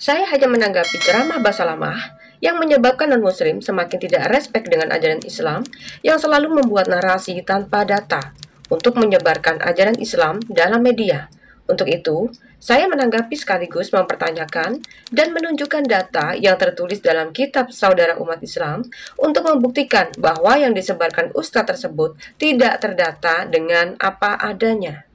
Saya hanya menanggapi ceramah Basalamah yang menyebabkan non-muslim semakin tidak respek dengan ajaran Islam yang selalu membuat narasi tanpa data untuk menyebarkan ajaran Islam dalam media. Untuk itu, saya menanggapi sekaligus mempertanyakan dan menunjukkan data yang tertulis dalam kitab Saudara Umat Islam untuk membuktikan bahwa yang disebarkan ustadz tersebut tidak terdata dengan apa adanya.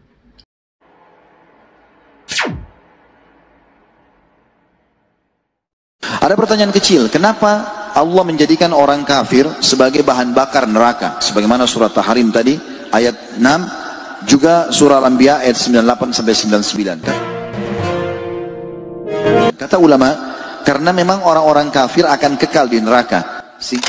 Ada pertanyaan kecil, kenapa Allah menjadikan orang kafir sebagai bahan bakar neraka? Sebagaimana surat Tahrim tadi, ayat 6, juga surah Al-Anbiya ayat 98 sampai 99. Kata ulama, karena memang orang-orang kafir akan kekal di neraka. Sehingga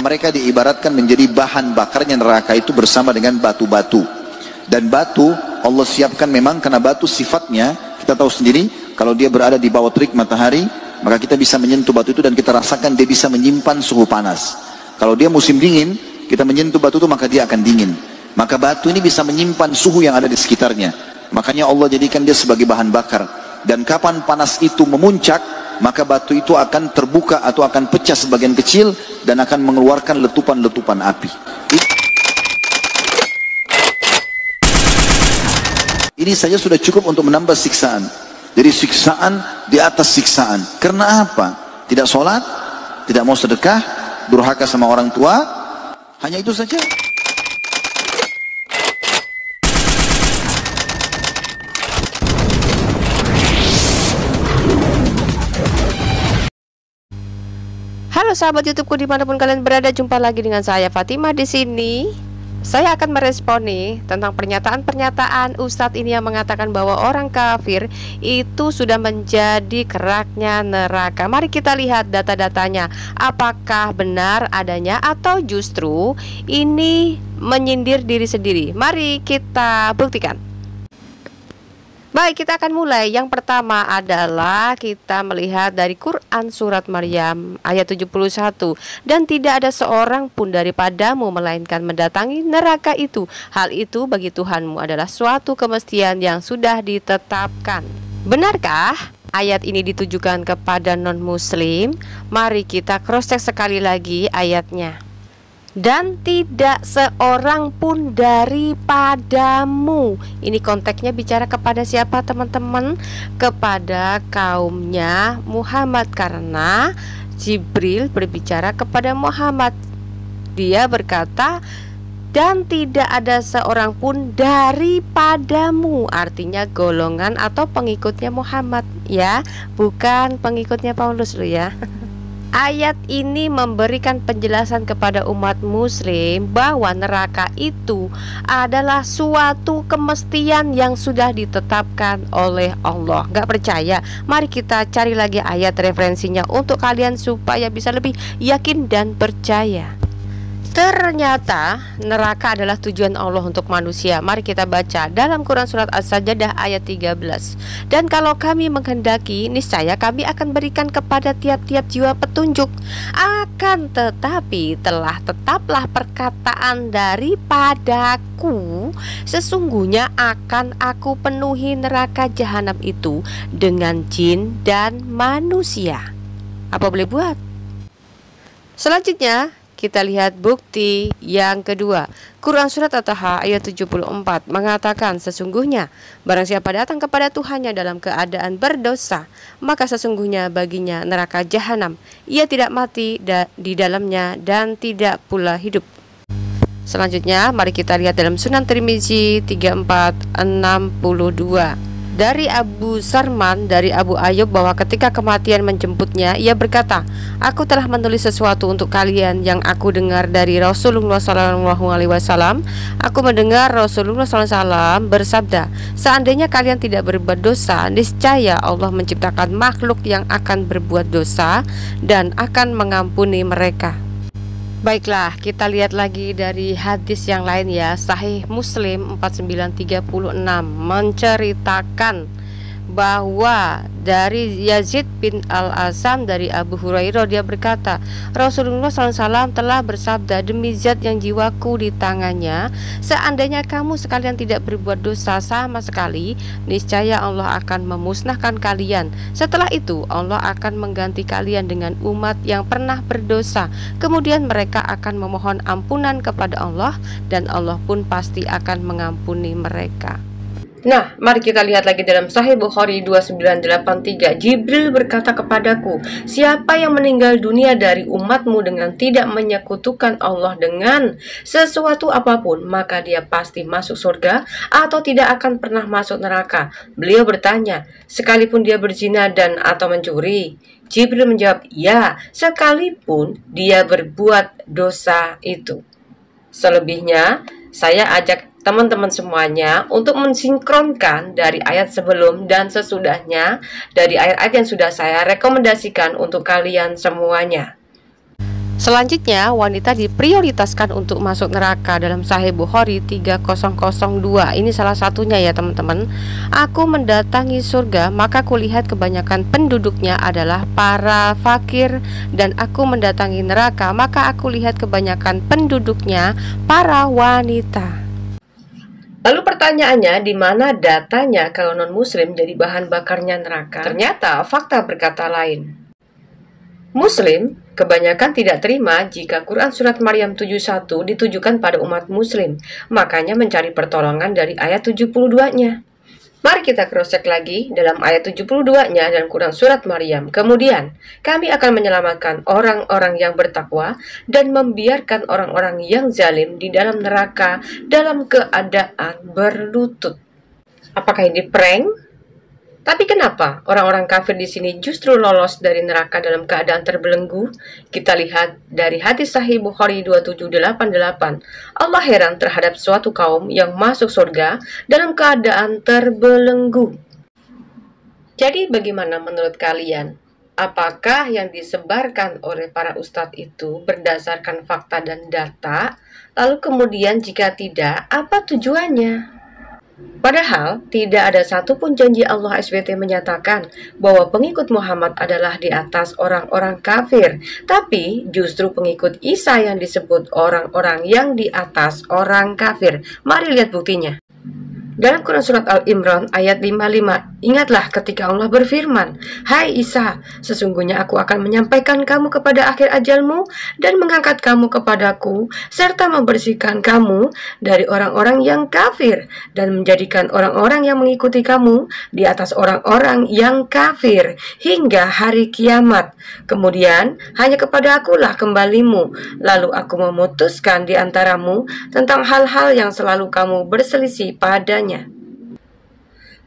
mereka diibaratkan menjadi bahan bakarnya neraka itu bersama dengan batu-batu. Dan batu Allah siapkan memang karena batu sifatnya, kita tahu sendiri, kalau dia berada di bawah terik matahari, maka kita bisa menyentuh batu itu dan kita rasakan dia bisa menyimpan suhu panas. Kalau dia musim dingin, kita menyentuh batu itu maka dia akan dingin. Maka batu ini bisa menyimpan suhu yang ada di sekitarnya. Makanya Allah jadikan dia sebagai bahan bakar. Dan kapan panas itu memuncak, maka batu itu akan terbuka atau akan pecah sebagian kecil dan akan mengeluarkan letupan-letupan api. Ini saja sudah cukup untuk menambah siksaan. Jadi siksaan di atas siksaan. Karena apa? Tidak sholat, tidak mau sedekah, durhaka sama orang tua, hanya itu saja. Halo sahabat YouTubeku dimanapun kalian berada, jumpa lagi dengan saya Fatimah di sini. Saya akan merespon nih tentang pernyataan-pernyataan Ustadz ini yang mengatakan bahwa orang kafir itu sudah menjadi keraknya neraka. Mari kita lihat data-datanya. Apakah benar adanya atau justru ini menyindir diri sendiri? Mari kita buktikan. Baik, kita akan mulai. Yang pertama adalah kita melihat dari Quran surat Maryam ayat 71. Dan tidak ada seorang pun daripadamu melainkan mendatangi neraka itu. Hal itu bagi Tuhanmu adalah suatu kemestian yang sudah ditetapkan. Benarkah ayat ini ditujukan kepada non-muslim? Mari kita cross check sekali lagi ayatnya. Dan tidak seorang pun daripadamu. Ini konteksnya bicara kepada siapa teman-teman? Kepada kaumnya Muhammad, karena Jibril berbicara kepada Muhammad. Dia berkata, dan tidak ada seorang pun daripadamu, artinya golongan atau pengikutnya Muhammad ya, bukan pengikutnya Paulus loh ya. Ayat ini memberikan penjelasan kepada umat muslim bahwa neraka itu adalah suatu kemestian yang sudah ditetapkan oleh Allah. Gak percaya? Mari kita cari lagi ayat referensinya untuk kalian supaya bisa lebih yakin dan percaya. Ternyata neraka adalah tujuan Allah untuk manusia. Mari kita baca dalam Quran surat As-Sajdah ayat 13. Dan kalau kami menghendaki, niscaya kami akan berikan kepada tiap-tiap jiwa petunjuk. Akan tetapi tetaplah perkataan daripadaku, sesungguhnya akan aku penuhi neraka jahanam itu dengan jin dan manusia. Apa boleh buat? Selanjutnya kita lihat bukti yang kedua. Quran surat At-Taha ayat 74 mengatakan, sesungguhnya barang siapa datang kepada Tuhannya dalam keadaan berdosa, maka sesungguhnya baginya neraka jahanam. Ia tidak mati di dalamnya dan tidak pula hidup. Selanjutnya mari kita lihat dalam Sunan Tirmizi 3462. Dari Abu Sarman, dari Abu Ayyub, bahwa ketika kematian menjemputnya, ia berkata, aku telah menulis sesuatu untuk kalian yang aku dengar dari Rasulullah SAW. Aku mendengar Rasulullah SAW bersabda, seandainya kalian tidak berbuat dosa, niscaya Allah menciptakan makhluk yang akan berbuat dosa dan akan mengampuni mereka. Baiklah, kita lihat lagi dari hadis yang lain ya. Sahih Muslim 4936 menceritakan bahwa dari Yazid bin Al-Asam dari Abu Hurairah, dia berkata, Rasulullah SAW telah bersabda, demi zat yang jiwaku di tangannya, seandainya kamu sekalian tidak berbuat dosa sama sekali, niscaya Allah akan memusnahkan kalian. Setelah itu Allah akan mengganti kalian dengan umat yang pernah berdosa. Kemudian mereka akan memohon ampunan kepada Allah, dan Allah pun pasti akan mengampuni mereka. Nah, mari kita lihat lagi dalam Sahih Bukhari 2983. Jibril berkata kepadaku, siapa yang meninggal dunia dari umatmu dengan tidak menyekutukan Allah dengan sesuatu apapun, maka dia pasti masuk surga atau tidak akan pernah masuk neraka. Beliau bertanya, sekalipun dia berzina dan atau mencuri? Jibril menjawab, ya, sekalipun dia berbuat dosa itu. Selebihnya, saya ajak teman-teman semuanya untuk mensinkronkan dari ayat sebelum dan sesudahnya dari ayat-ayat yang sudah saya rekomendasikan untuk kalian semuanya. Selanjutnya, wanita diprioritaskan untuk masuk neraka dalam Sahih Bukhari 3002. Ini salah satunya ya teman-teman. Aku mendatangi surga, maka kulihat kebanyakan penduduknya adalah para fakir, dan aku mendatangi neraka, maka aku lihat kebanyakan penduduknya para wanita. Lalu pertanyaannya, di mana datanya kalau non-muslim jadi bahan bakarnya neraka? Ternyata fakta berkata lain. Muslim kebanyakan tidak terima jika Quran Surat Maryam 71 ditujukan pada umat muslim. Makanya mencari pertolongan dari ayat 72-nya. Mari kita cross-check lagi dalam ayat 72-nya dan Quran Surat Maryam. Kemudian, kami akan menyelamatkan orang-orang yang bertakwa dan membiarkan orang-orang yang zalim di dalam neraka dalam keadaan berlutut. Apakah ini prank? Tapi kenapa orang-orang kafir di sini justru lolos dari neraka dalam keadaan terbelenggu? Kita lihat dari hadis Sahih Bukhari 2788. Allah heran terhadap suatu kaum yang masuk surga dalam keadaan terbelenggu. Jadi bagaimana menurut kalian? Apakah yang disebarkan oleh para ustadz itu berdasarkan fakta dan data? Lalu kemudian jika tidak, apa tujuannya? Padahal, tidak ada satupun janji Allah SWT menyatakan bahwa pengikut Muhammad adalah di atas orang-orang kafir. Tapi, justru pengikut Isa yang disebut orang-orang yang di atas orang kafir. Mari lihat buktinya. Dalam Quran Surat Al-Imran ayat 55, ingatlah ketika Allah berfirman, hai Isa, sesungguhnya aku akan menyampaikan kamu kepada akhir ajalmu dan mengangkat kamu kepadaku, serta membersihkan kamu dari orang-orang yang kafir dan menjadikan orang-orang yang mengikuti kamu di atas orang-orang yang kafir hingga hari kiamat. Kemudian hanya kepada akulah kembalimu, lalu aku memutuskan di antaramu tentang hal-hal yang selalu kamu berselisih padanya.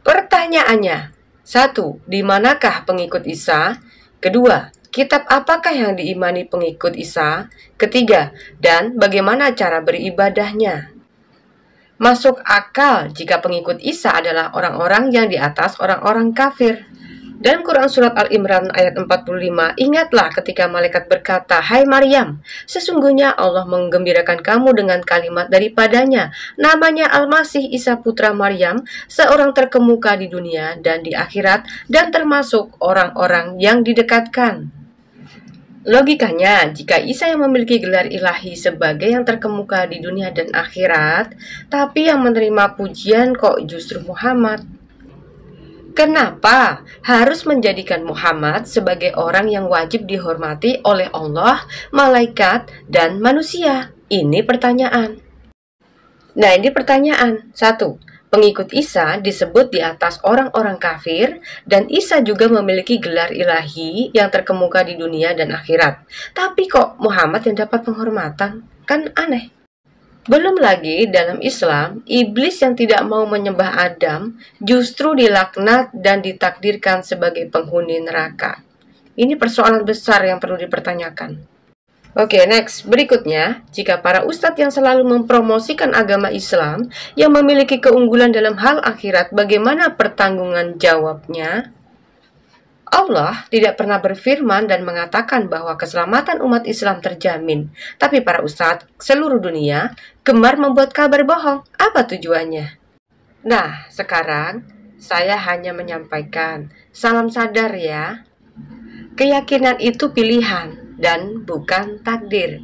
Pertanyaannya, 1. Di manakah pengikut Isa? Kedua, kitab apakah yang diimani pengikut Isa? Ketiga, dan bagaimana cara beribadahnya? Masuk akal jika pengikut Isa adalah orang-orang yang di atas orang-orang kafir. Dan Quran Surat Al-Imran ayat 45, ingatlah ketika malaikat berkata, hai Maryam, sesungguhnya Allah menggembirakan kamu dengan kalimat daripadanya, namanya Al-Masih Isa putra Maryam, seorang terkemuka di dunia dan di akhirat, dan termasuk orang-orang yang didekatkan. Logikanya, jika Isa yang memiliki gelar ilahi sebagai yang terkemuka di dunia dan akhirat, tapi yang menerima pujian kok justru Muhammad? Kenapa harus menjadikan Muhammad sebagai orang yang wajib dihormati oleh Allah, malaikat, dan manusia? Ini pertanyaan. Nah, ini pertanyaan. 1. Pengikut Isa disebut di atas orang-orang kafir, dan Isa juga memiliki gelar ilahi yang terkemuka di dunia dan akhirat. Tapi kok Muhammad yang dapat penghormatan? Kan aneh. Belum lagi dalam Islam, iblis yang tidak mau menyembah Adam justru dilaknat dan ditakdirkan sebagai penghuni neraka. Ini persoalan besar yang perlu dipertanyakan. Oke, next. Berikutnya, jika para ustadz yang selalu mempromosikan agama Islam yang memiliki keunggulan dalam hal akhirat, bagaimana pertanggungan jawabnya? Allah tidak pernah berfirman dan mengatakan bahwa keselamatan umat Islam terjamin. Tapi para ustadz seluruh dunia gemar membuat kabar bohong. Apa tujuannya? Nah, sekarang saya hanya menyampaikan. Salam sadar ya. Keyakinan itu pilihan dan bukan takdir.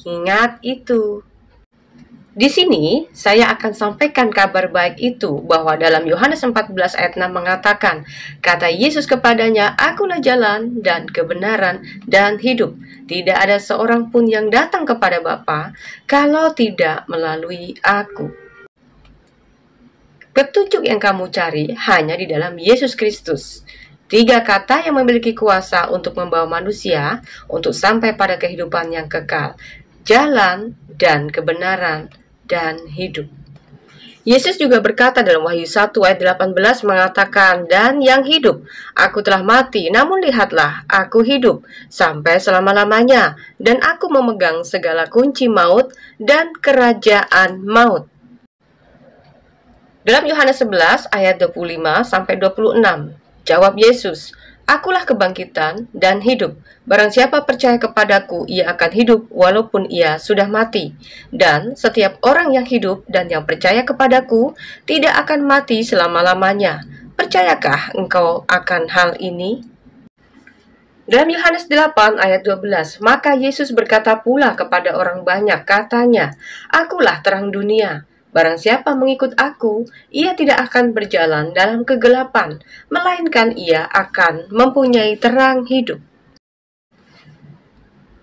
Ingat itu. Di sini saya akan sampaikan kabar baik itu bahwa dalam Yohanes 14 ayat 6 mengatakan, kata Yesus kepadanya, "Akulah jalan dan kebenaran dan hidup. Tidak ada seorang pun yang datang kepada Bapa kalau tidak melalui Aku." Petunjuk yang kamu cari hanya di dalam Yesus Kristus. 3 kata yang memiliki kuasa untuk membawa manusia untuk sampai pada kehidupan yang kekal. Jalan dan kebenaran dan hidup. Yesus juga berkata dalam Wahyu 1 ayat 18 mengatakan, "Dan yang hidup, aku telah mati, namun lihatlah, aku hidup sampai selama-lamanya, dan aku memegang segala kunci maut dan kerajaan maut." Dalam Yohanes 11 ayat 25 sampai 26, jawab Yesus, "Akulah kebangkitan dan hidup. Barang siapa percaya kepadaku, ia akan hidup walaupun ia sudah mati. Dan setiap orang yang hidup dan yang percaya kepadaku tidak akan mati selama-lamanya. Percayakah engkau akan hal ini?" Dalam Yohanes 8 ayat 12, maka Yesus berkata pula kepada orang banyak, katanya, "Akulah terang dunia. Barang siapa mengikut aku, ia tidak akan berjalan dalam kegelapan, melainkan ia akan mempunyai terang hidup."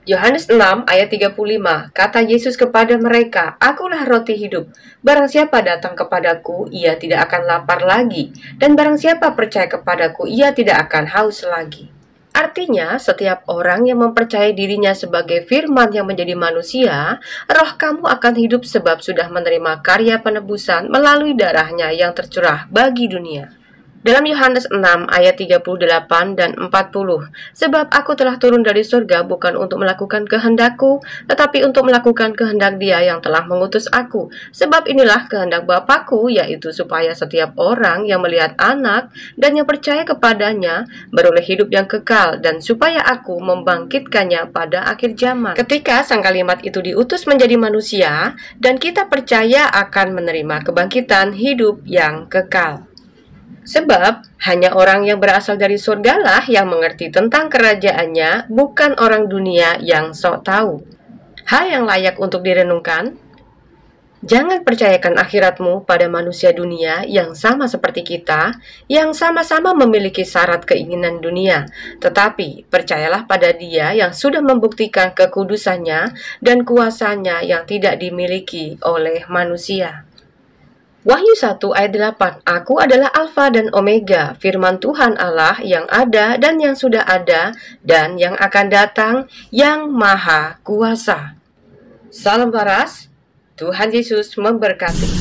Yohanes 6 ayat 35, kata Yesus kepada mereka, "Akulah roti hidup. Barang siapa datang kepadaku, ia tidak akan lapar lagi. Dan barang siapa percaya kepadaku, ia tidak akan haus lagi." Artinya, setiap orang yang mempercayai dirinya sebagai firman yang menjadi manusia, roh kamu akan hidup sebab sudah menerima karya penebusan melalui darahnya yang tercurah bagi dunia. Dalam Yohanes 6 ayat 38 dan 40, "Sebab aku telah turun dari surga bukan untuk melakukan kehendakku, tetapi untuk melakukan kehendak Dia yang telah mengutus aku. Sebab inilah kehendak Bapakku, yaitu supaya setiap orang yang melihat Anak dan yang percaya kepadanya beroleh hidup yang kekal, dan supaya aku membangkitkannya pada akhir zaman." Ketika sang kalimat itu diutus menjadi manusia, dan kita percaya akan menerima kebangkitan hidup yang kekal. Sebab hanya orang yang berasal dari surgalah yang mengerti tentang kerajaannya, bukan orang dunia yang sok tahu. Hal yang layak untuk direnungkan, jangan percayakan akhiratmu pada manusia dunia yang sama seperti kita, yang sama-sama memiliki syarat keinginan dunia, tetapi percayalah pada Dia yang sudah membuktikan kekudusannya dan kuasanya yang tidak dimiliki oleh manusia. Wahyu 1 ayat 8, "Aku adalah Alfa dan Omega, firman Tuhan Allah yang ada dan yang sudah ada dan yang akan datang, yang maha kuasa." Salam waras, Tuhan Yesus memberkati.